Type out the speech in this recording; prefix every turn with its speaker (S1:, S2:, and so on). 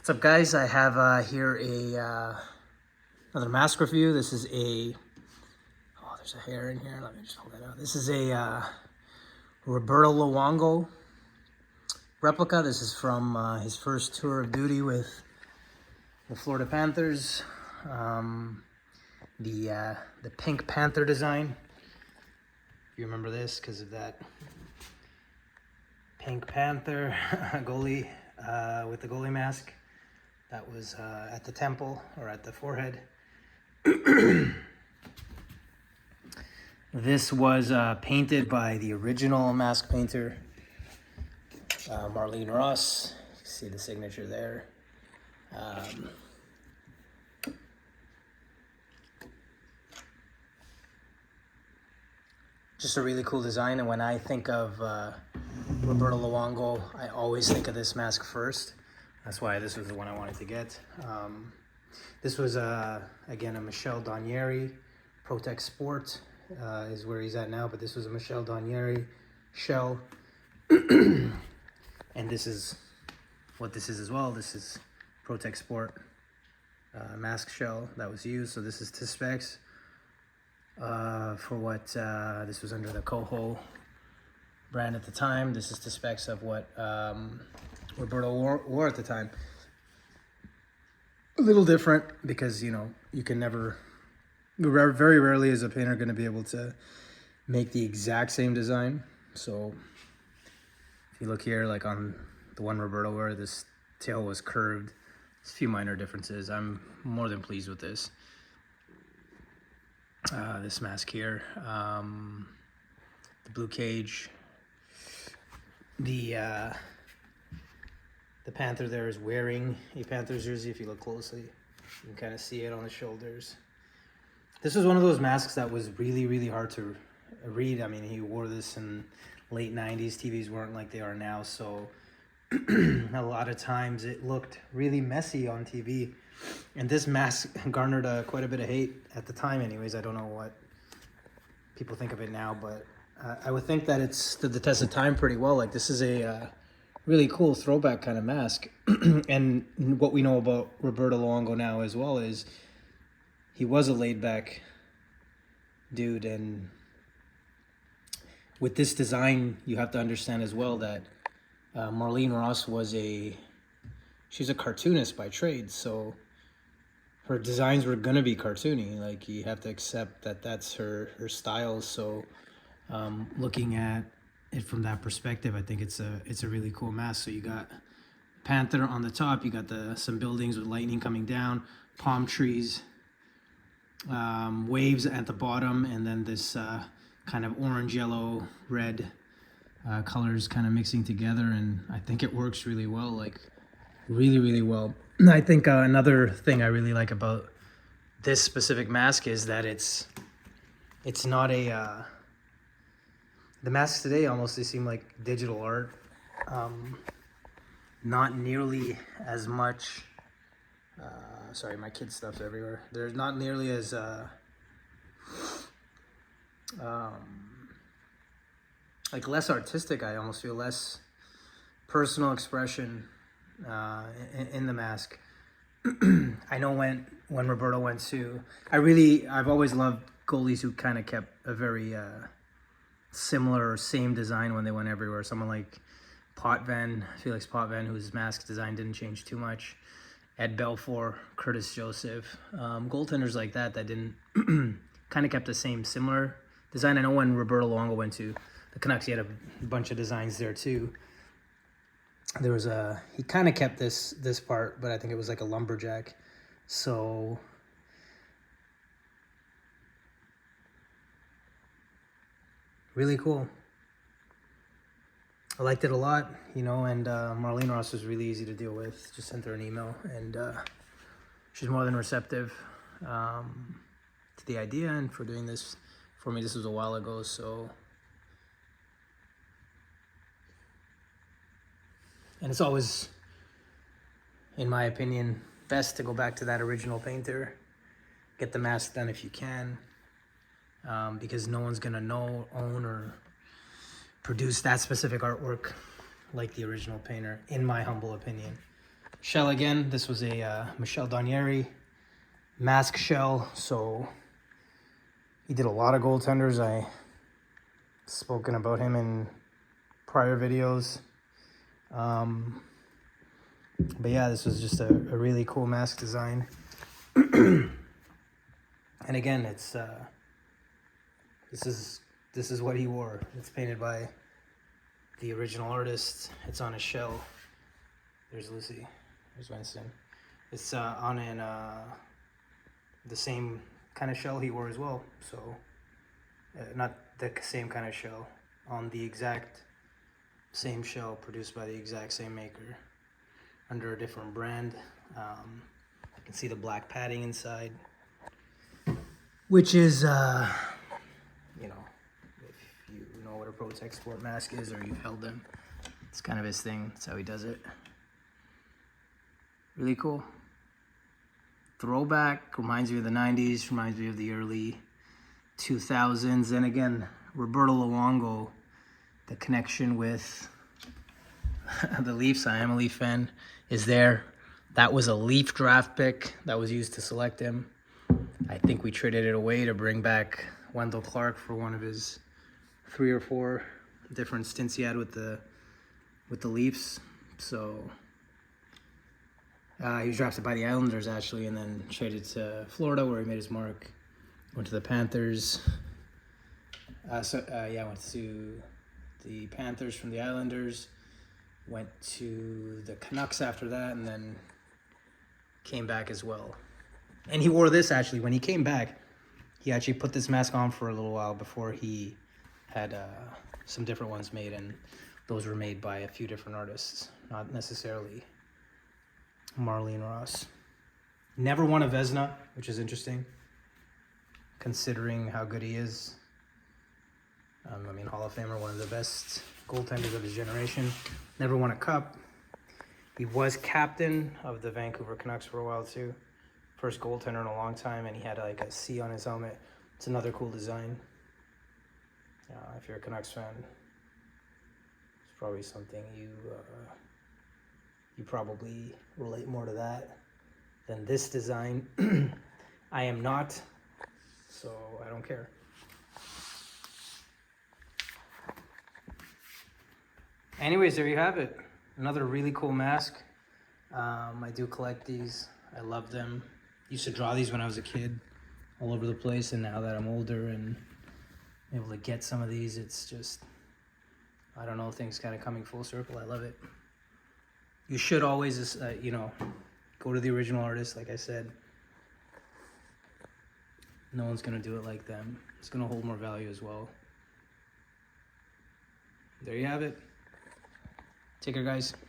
S1: What's up, guys? I have here another mask review. This is there's a hair in here. Let me just pull that out. This is a Roberto Luongo replica. This is from his first tour of duty with the Florida Panthers. The Pink Panther design. If you remember this, because of that Pink Panther goalie with the goalie mask. That was at the temple or at the forehead. This was painted by the original mask painter, Marlene Ross. You can see the signature there. Just a really cool design, and when I think of Roberto Luongo, I always think of this mask first. That's why this was the one I wanted to get. This was, again, a Michel Doganieri Protect Sport is where he's at now, but this was a Michel Doganieri shell. And this is what this is as well. This is Protect Sport mask shell that was used. So this is to specs for what this was under the Coho brand at the time. This is to specs of what Roberto wore at the time. A little different because, you know, you can never, very rarely is a painter going to be able to make the exact same design. So if you look here, like on the one Roberto wore, this tail was curved. There's a few minor differences. I'm more than pleased with this. This mask here, the blue cage, the Panther there is wearing a Panthers jersey. If you look closely, you can kind of see it on the shoulders. This was one of those masks that was really hard to read. I mean, he wore this in late 90s. TVs weren't like they are now, so a lot of times it looked really messy on TV. And this mask garnered quite a bit of hate at the time anyways. I don't know what people think of it now, but I would think that it stood the test of time pretty well. Like, this is a really cool throwback kind of mask. And what we know about Roberto Luongo now as well is he was a laid-back dude. And with this design, you have to understand as well that Marlene Ross she's a cartoonist by trade, so her designs were gonna be cartoony. Like, you have to accept that that's her style. So looking at it from that perspective, I think it's a really cool mask. So you got Panther on the top, you got some buildings with lightning coming down, palm trees, waves at the bottom, and then this kind of orange, yellow, red colors kind of mixing together. And I think it works really well, like really well. I think another thing I really like about this specific mask is that it's not a the masks today almost, they seem like digital art. Not nearly as much sorry, my kids' stuff's everywhere. They're not nearly as like less artistic. I almost feel less personal expression in the mask. I know when Roberto went to, I've always loved goalies who kind of kept a very similar or same design when they went everywhere. Someone like Felix Potvin, whose mask design didn't change too much. Ed Belfour, Curtis Joseph, goaltenders like that didn't kind of kept the same similar design. I know when Roberto Luongo went to the Canucks, he had a bunch of designs there too. There was he kind of kept this part, but I think it was like a lumberjack. So really cool. I liked it a lot, you know, and Marlene Ross was really easy to deal with. Just sent her an email, and she's more than receptive to the idea and for doing this for me. This was a while ago, so. And it's always, in my opinion, best to go back to that original painter, get the mask done if you can, because no one's gonna own or produce that specific artwork like the original painter, in my humble opinion. shell again. This was a Michel Doganieri mask shell. So he did a lot of goaltenders. I spoken about him in prior videos. But yeah, this was just a really cool mask design. And again, it's this is what he wore. It's painted by the original artist. It's on a shell. There's Lucy. There's Winston. It's on the same kind of shell he wore as well. So not the same kind of shell, on the exact same shell produced by the exact same maker under a different brand. You can see the black padding inside, which is, you know, if you know what a Pro-Tech Sport mask is or you've held them, it's kind of his thing. That's how he does it. Really cool. Throwback, reminds me of the 90s, reminds me of the early 2000s. And again, Roberto Luongo, the connection with the Leafs, I am a Leaf fan, is there. That was a Leaf draft pick that was used to select him. I think we traded it away to bring back Wendell Clark for one of his 3 or 4 different stints he had with the Leafs. So he was drafted by the Islanders actually, and then traded to Florida where he made his mark. Went to the Panthers. Went to the Panthers from the Islanders. Went to the Canucks after that, and then came back as well. And he wore this actually when he came back. He actually put this mask on for a little while before he had some different ones made, and those were made by a few different artists, not necessarily Marlene Ross. Never won a Vezina, which is interesting considering how good he is. Hall of Famer, one of the best goaltenders of his generation. Never won a cup. He was captain of the Vancouver Canucks for a while too. First goaltender in a long time, and he had like a C on his helmet. It's another cool design. If you're a Canucks fan, it's probably something you probably relate more to that than this design. I am not, so I don't care. Anyways, there you have it. Another really cool mask. I do collect these. I love them. Used to draw these when I was a kid all over the place, and now that I'm older and able to get some of these, it's just, I don't know, things kind of coming full circle. I love it. You should always, go to the original artist, like I said. No one's going to do it like them. It's going to hold more value as well. There you have it. Take care, guys.